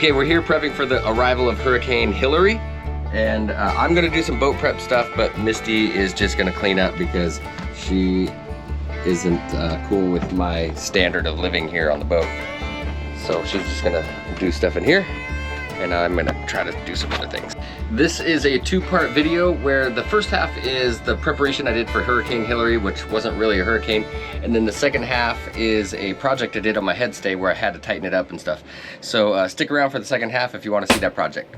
Okay, we're here prepping for the arrival of Hurricane Hillary, and I'm gonna do some boat prep stuff, but Misty is just gonna clean up because she isn't cool with my standard of living here on the boat. So she's just gonna do stuff in here, and I'm gonna try to do some other things. This is a two-part video where the first half is the preparation I did for Hurricane Hillary, which wasn't really a hurricane, and then the second half is a project I did on my HEADSTAY where I had to tighten it up and stuff. So stick around for the second half if you want to see that project.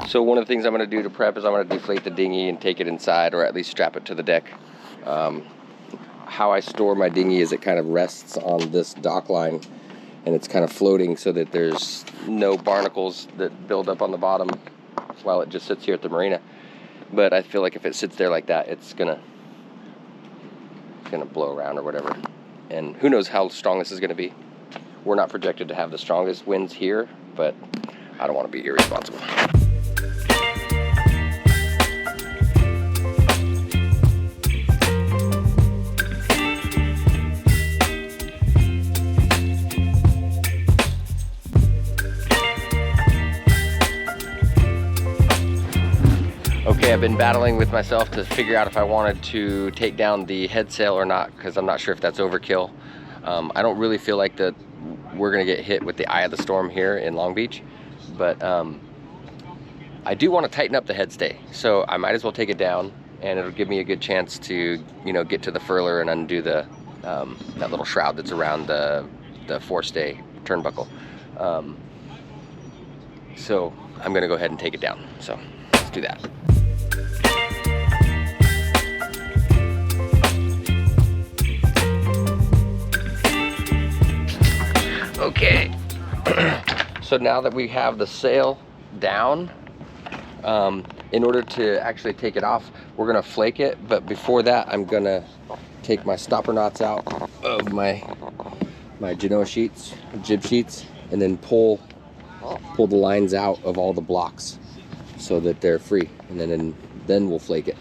So one of the things I'm going to do to prep is I'm going to deflate the dinghy and take it inside, or at least strap it to the deck. How I store my dinghy is it kind of rests on this dock line, and it's kind of floating so that there's no barnacles that build up on the bottom while it just sits here at the marina. But I feel like if it sits there like that, it's gonna blow around or whatever. And who knows how strong this is gonna be. We're not projected to have the strongest winds here, but I don't want to be irresponsible. Okay, I've been battling with myself to figure out if I wanted to take down the head sail or not, because I'm not sure if that's overkill. I don't really feel like that we're gonna get hit with the eye of the storm here in Long Beach, but I do want to tighten up the headstay, so I might as well take it down, and it'll give me a good chance to, you know, get to the furler and undo the that little shroud that's around the forestay turnbuckle. So I'm gonna go ahead and take it down. So let's do that. Okay, so now that we have the sail down, in order to actually take it off, we're gonna flake it. But before that, I'm gonna take my stopper knots out of my Genoa sheets, jib sheets, and then pull the lines out of all the blocks so that they're free, and then we'll flake it.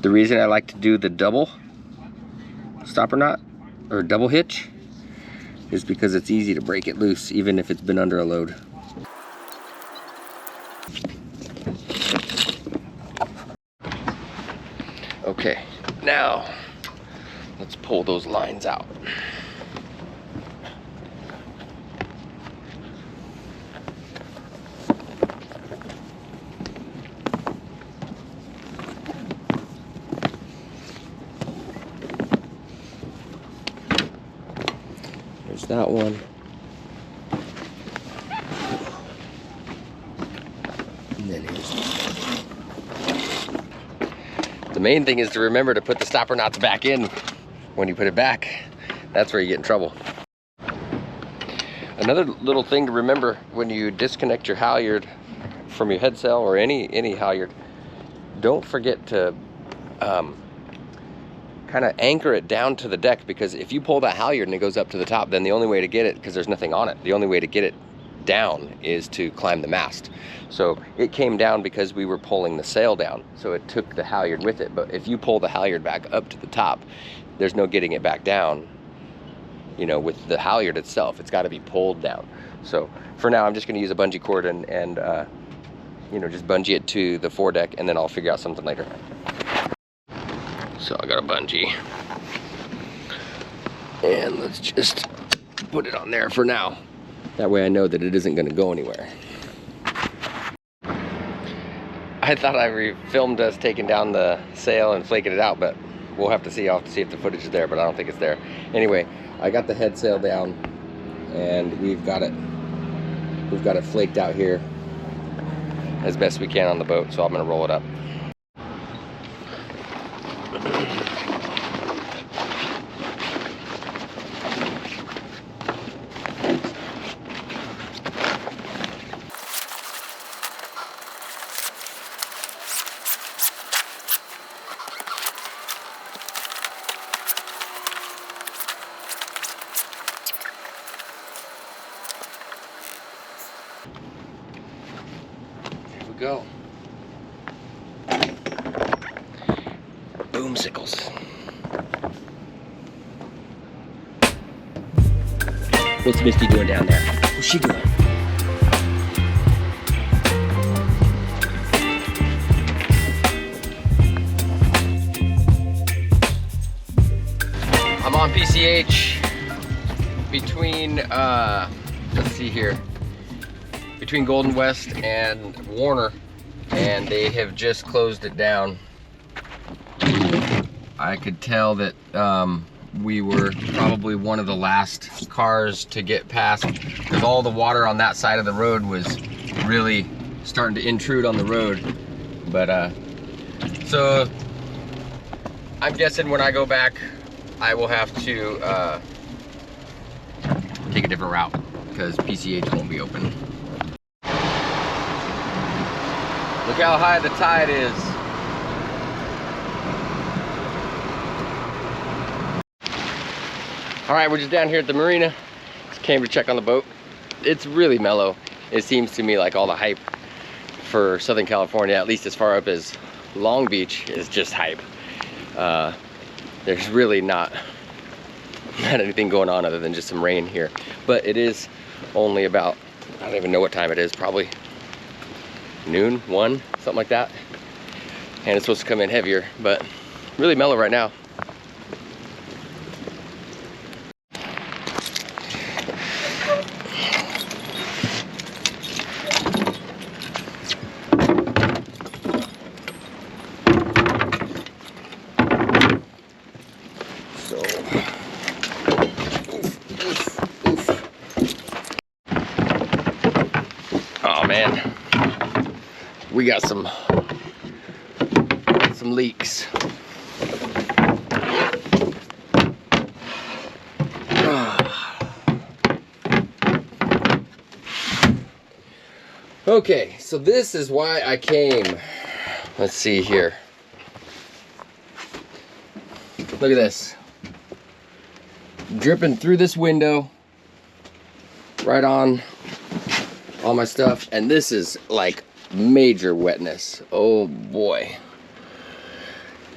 The reason I like to do the double stopper knot or double hitch is because it's easy to break it loose even if it's been under a load. Okay, now let's pull those lines out. There's that one. And then here's this one. The main thing is to remember to put the stopper knots back in when you put it back. That's where you get in trouble. Another little thing to remember when you disconnect your halyard from your head sail or any halyard, don't forget to kind of anchor it down to the deck, because if you pull that halyard and it goes up to the top, then the only way to get it, because there's nothing on it, the only way to get it down is to climb the mast. So it came down because we were pulling the sail down, so it took the halyard with it. But if you pull the halyard back up to the top, there's no getting it back down, you know, with the halyard itself. It's got to be pulled down. So for now, I'm just going to use a bungee cord and you know, just bungee it to the foredeck, and then I'll figure out something later. So I got a bungee, and let's just put it on there for now. That way I know that it isn't going to go anywhere. I thought I filmed us taking down the sail and flaking it out, but we'll have to see. I'll have to see if the footage is there, but I don't think it's there. Anyway, I got the head sail down, and we've got it flaked out here as best we can on the boat, so I'm going to roll it up. There we go. Boomsicles. What's Misty doing down there? What's she doing? I'm on PCH between, let's see here, between Golden West and Warner, and they have just closed it down. I could tell that we were probably one of the last cars to get past, because all the water on that side of the road was really starting to intrude on the road. But so I'm guessing when I go back, I will have to take a different route because PCH won't be open. Look how high the tide is. All right, we're just down here at the marina. Just came to check on the boat. It's really mellow. It seems to me like all the hype for Southern California, at least as far up as Long Beach, is just hype. There's really not anything going on other than just some rain here. But it is only about, I don't even know what time it is, probably noon, 1, something like that. And it's supposed to come in heavier, but really mellow right now. Oh man, we got some leaks. Okay, so this is why I came. Let's see here. Look at this. Dripping through this window, right on all my stuff, and this is like major wetness. Oh boy.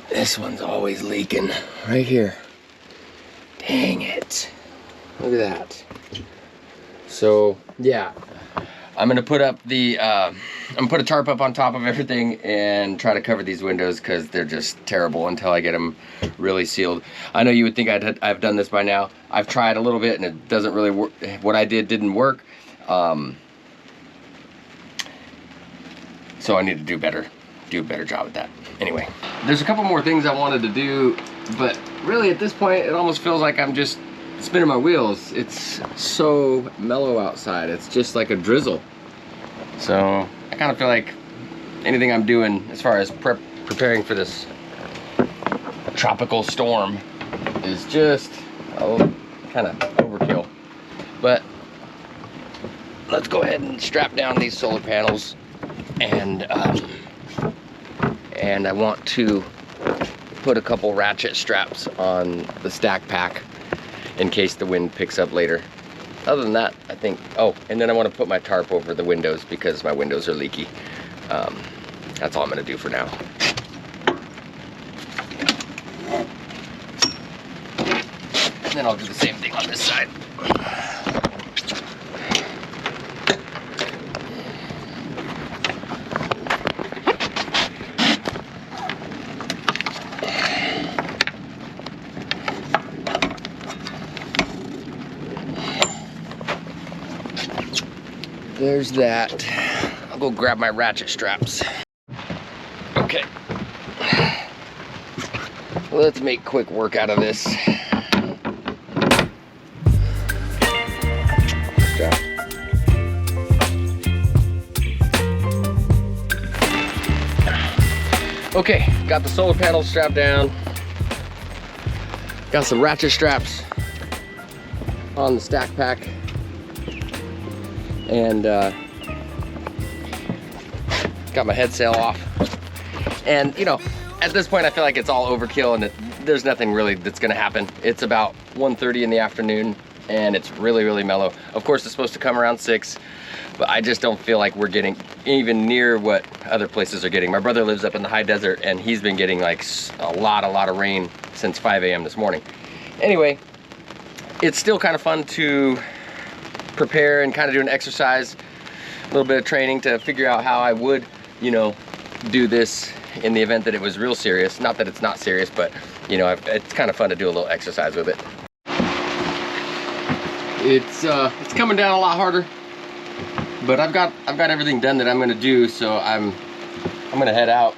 This one's always leaking right here. Dang it. Look at that. So yeah, I'm gonna put up the I'm gonna put a tarp up on top of everything and try to cover these windows because they're just terrible until I get them really sealed. I know you would think I've done this by now. I've tried a little bit and it doesn't really work. What I did didn't work. So I need to do a better job at that. Anyway, there's a couple more things I wanted to do, but really at this point it almost feels like I'm just spinning my wheels. It's so mellow outside. It's just like a drizzle. So I kind of feel like anything I'm doing as far as preparing for this tropical storm is just kind of overkill. But let's go ahead and strap down these solar panels, and I want to put a couple ratchet straps on the stack pack in case the wind picks up later. Other than that, I think, oh, and then I want to put my tarp over the windows because my windows are leaky. That's all I'm going to do for now. And then I'll do the same thing on this side. There's that. I'll go grab my ratchet straps. Okay. Let's make quick work out of this. Okay, got the solar panels strapped down. Got some ratchet straps on the stack pack. And got my head sail off. And you know, at this point I feel like it's all overkill and there's nothing really that's gonna happen. It's about 1:30 in the afternoon, and it's really, really mellow. Of course, it's supposed to come around 6, but I just don't feel like we're getting even near what other places are getting. My brother lives up in the high desert, and he's been getting like a lot of rain since 5 a.m. this morning. Anyway, it's still kind of fun to prepare and kind of do an exercise, a little bit of training to figure out how I would, you know, do this in the event that it was real serious. Not that it's not serious, but you know, it's kind of fun to do a little exercise with it. It's coming down a lot harder, but I've got everything done that I'm gonna do, so I'm gonna head out.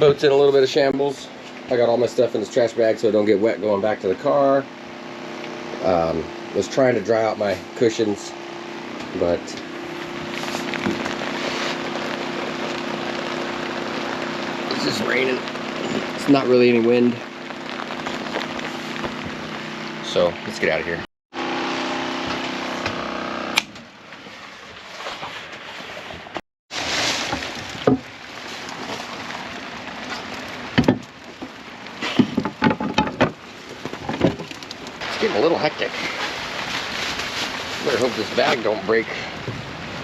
Boat's in a little bit of shambles. I got all my stuff in this trash bag so I don't get wet going back to the car. Was trying to dry out my cushions, but it's just raining. It's not really any wind. So let's get out of here. It's getting a little hectic. Better hope this bag don't break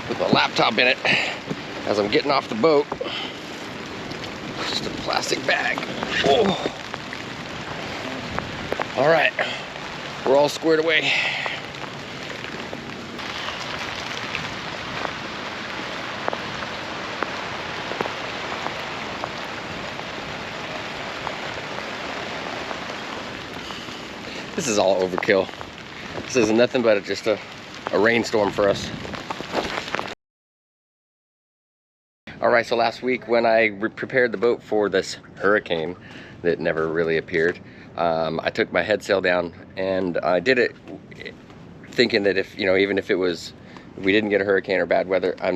with a laptop in it as I'm getting off the boat. It's just a plastic bag. Oh. All right, we're all squared away. This is all overkill. This is nothing but just a rainstorm for us. All right, so last week when I prepared the boat for this hurricane that never really appeared, I took my head sail down, and I did it thinking that if, you know, even if we didn't get a hurricane or bad weather, I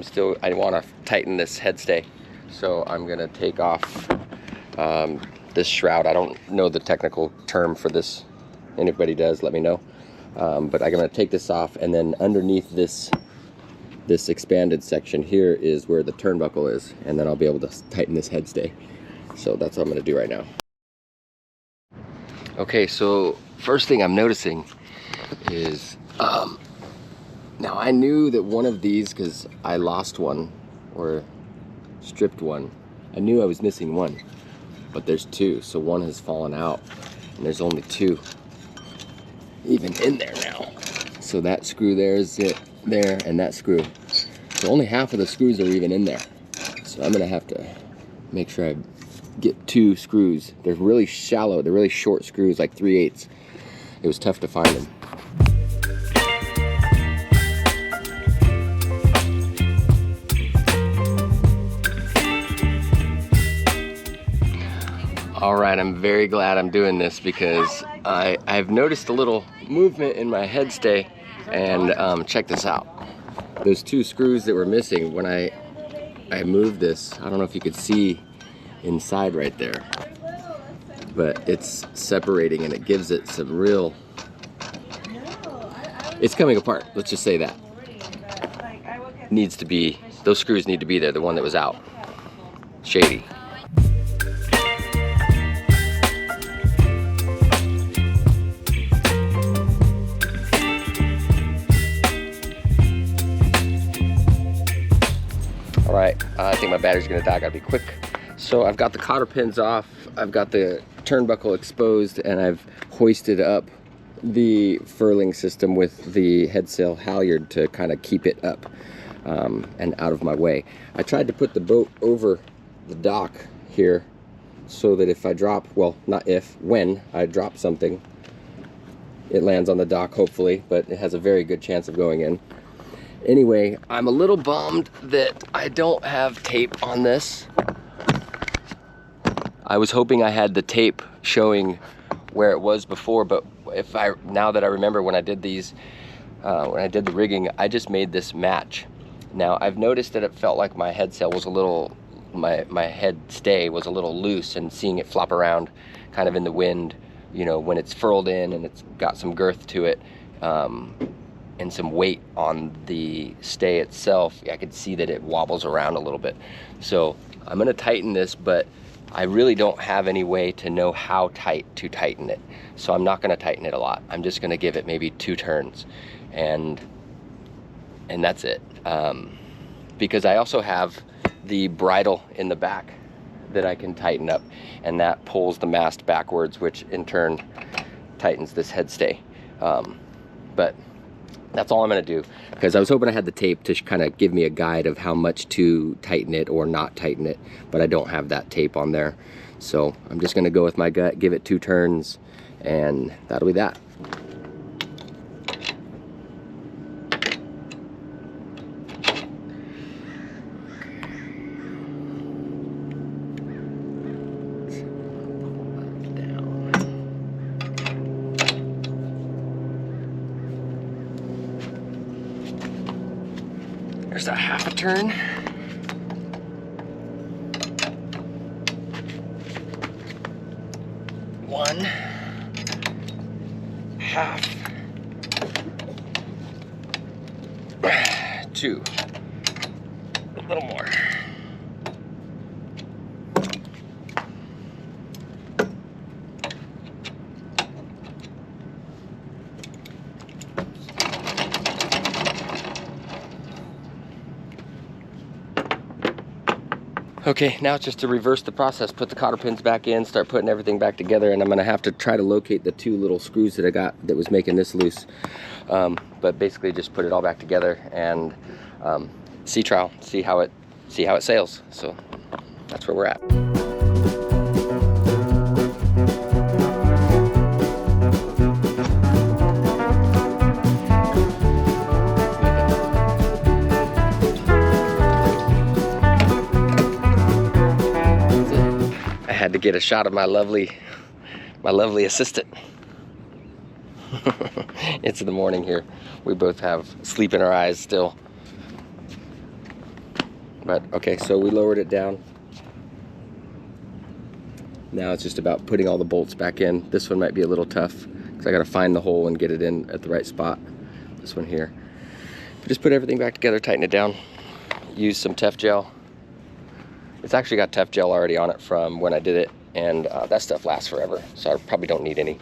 want to tighten this head stay. So I'm gonna take off this shroud. I don't know the technical term for this. Anybody does, let me know. But I'm gonna take this off, and then underneath this expanded section here is where the turnbuckle is, and then I'll be able to tighten this head stay. So that's what I'm gonna do right now. Okay, so first thing I'm noticing is, now I knew that one of these, because I lost one, or stripped one, I knew I was missing one, but there's two, so one has fallen out, and there's only two even in there now. So that screw there is it there, and that screw. So only half of the screws are even in there. So I'm gonna have to make sure I get two screws. They're really shallow, they're really short screws, like 3/8. It was tough to find them. All right, I'm very glad I'm doing this because I've noticed a little movement in my head stay, and check this out. Those two screws that were missing when I moved this, I don't know if you could see inside right there, but it's separating, and it gives it some real, it's coming apart, let's just say that. Needs to be, those screws need to be there, the one that was out. Shady. All right, I think my battery's gonna die, I gotta be quick. So I've got the cotter pins off, I've got the turnbuckle exposed, and I've hoisted up the furling system with the head sail halyard to kind of keep it up and out of my way. I tried to put the boat over the dock here so that if I drop, well, not if, when I drop something, it lands on the dock, hopefully, but it has a very good chance of going in. Anyway, I'm a little bummed that I don't have tape on this. I was hoping I had the tape showing where it was before, but now that I remember when I did these, when I did the rigging, I just made this match. Now I've noticed that it felt like my head sail was a little, my head stay was a little loose, and seeing it flop around kind of in the wind, you know, when it's furled in and it's got some girth to it, and some weight on the stay itself, I could see that it wobbles around a little bit. So I'm gonna tighten this, but I really don't have any way to know how tight to tighten it. So I'm not gonna tighten it a lot. I'm just gonna give it maybe 2 turns and that's it. Because I also have the bridle in the back that I can tighten up, and that pulls the mast backwards, which in turn tightens this head stay. But that's all I'm gonna do, because I was hoping I had the tape to kind of give me a guide of how much to tighten it or not tighten it, but I don't have that tape on there. So I'm just gonna go with my gut, give it 2 turns, and that'll be that. There's a half a turn. One, half, 2, a little more. Okay, now it's just to reverse the process, put the cotter pins back in, start putting everything back together, and I'm gonna have to try to locate the 2 little screws that I got that was making this loose. But basically just put it all back together and sea trial, see how it sails. So that's where we're at. Had to get a shot of my lovely assistant. It's the morning here. We both have sleep in our eyes still. But okay, so we lowered it down. Now it's just about putting all the bolts back in. This one might be a little tough because I got to find the hole and get it in at the right spot. This one here. But just put everything back together, tighten it down. Use some Tef gel. It's actually got Tef gel already on it from when I did it, and that stuff lasts forever, so I probably don't need any.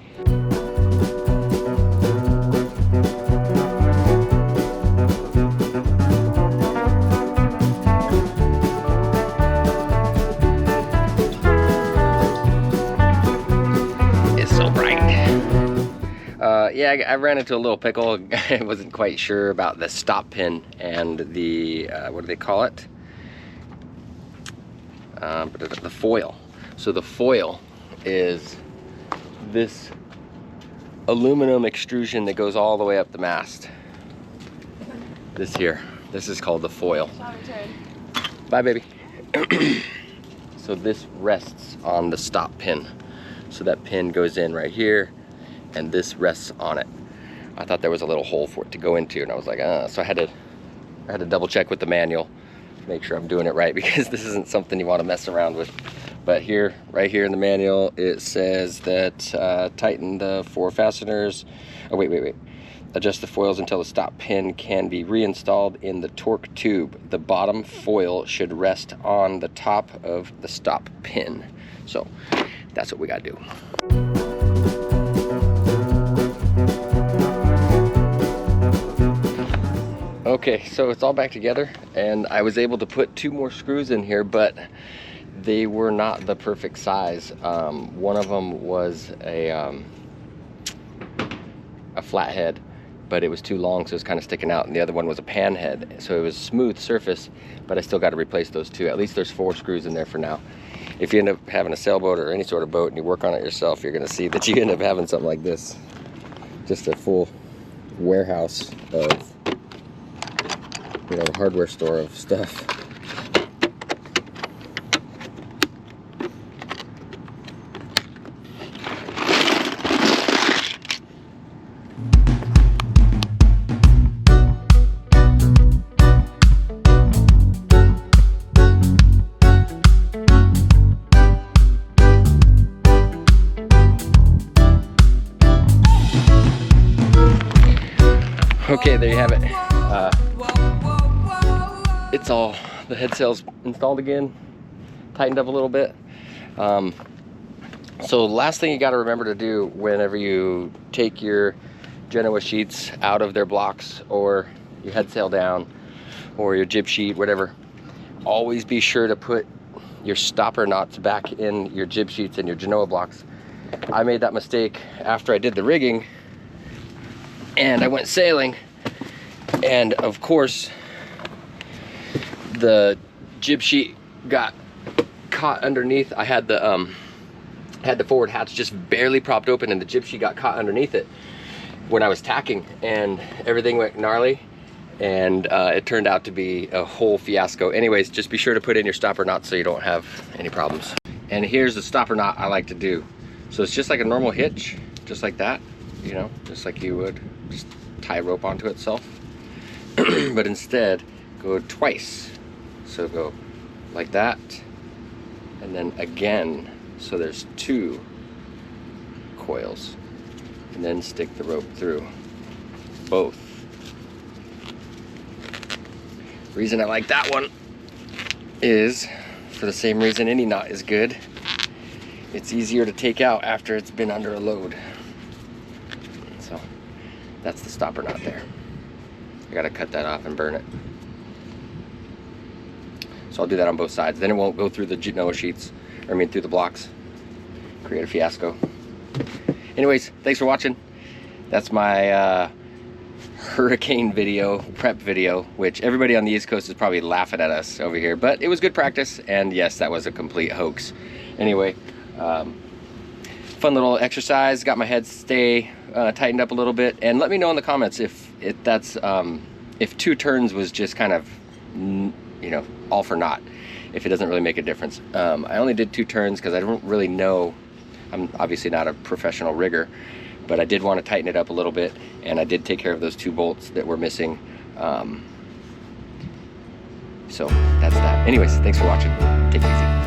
It's so bright. Yeah, I ran into a little pickle. I wasn't quite sure about the stop pin and the, what do they call it? The foil. So the foil is this aluminum extrusion that goes all the way up the mast. This here, this is called the foil. Bye, baby. So this rests on the stop pin. So that pin goes in right here, and this rests on it. I thought there was a little hole for it to go into, and I was like, so I had to double check with the manual, make sure I'm doing it right, because this isn't something you want to mess around with. But here, right here in the manual, it says that tighten the 4 fasteners. Oh, wait. Adjust the foils until the stop pin can be reinstalled in the torque tube. The bottom foil should rest on the top of the stop pin. So that's what we gotta do. Okay, so it's all back together, and I was able to put 2 more screws in here, but they were not the perfect size. One of them was a flathead, but it was too long, so it was kind of sticking out, and the other one was a pan head, so it was smooth surface, but I still got to replace those 2. At least there's 4 screws in there for now. If you end up having a sailboat or any sort of boat and you work on it yourself, you're going to see that you end up having something like this. Just a full warehouse of, you know, hardware store of stuff. Okay, there you have it. It's all, the head sail's installed again, tightened up a little bit. So last thing you got to remember to do whenever you take your Genoa sheets out of their blocks, or your head sail down, or your jib sheet, whatever, always be sure to put your stopper knots back in your jib sheets and your Genoa blocks. I made that mistake after I did the rigging and I went sailing, and of course the jib sheet got caught underneath. I had the forward hatch just barely propped open, and the jib sheet got caught underneath it when I was tacking, and everything went gnarly, and it turned out to be a whole fiasco. Anyways, just be sure to put in your stopper knot so you don't have any problems. And here's the stopper knot I like to do. So it's just like a normal hitch, just like that, you know, just like you would just tie rope onto itself. But instead, go twice. So go like that, and then again, so there's 2 coils, and then stick the rope through both. Reason I like that one is for the same reason any knot is good. It's easier to take out after it's been under a load. So that's the stopper knot there. I gotta cut that off and burn it. So I'll do that on both sides. Then it won't go through the Genoa sheets, or I mean through the blocks. Create a fiasco. Anyways, thanks for watching. That's my hurricane video, prep video, which everybody on the East Coast is probably laughing at us over here, but it was good practice, and yes, that was a complete hoax. Anyway, fun little exercise. Got my head stay tightened up a little bit, and let me know in the comments if that's if 2 turns was just kind of, you know, all for naught, if it doesn't really make a difference. I only did 2 turns because I don't really know. I'm obviously not a professional rigger, but I did want to tighten it up a little bit, and I did take care of those 2 bolts that were missing. So that's that. Anyways, thanks for watching. Take it easy.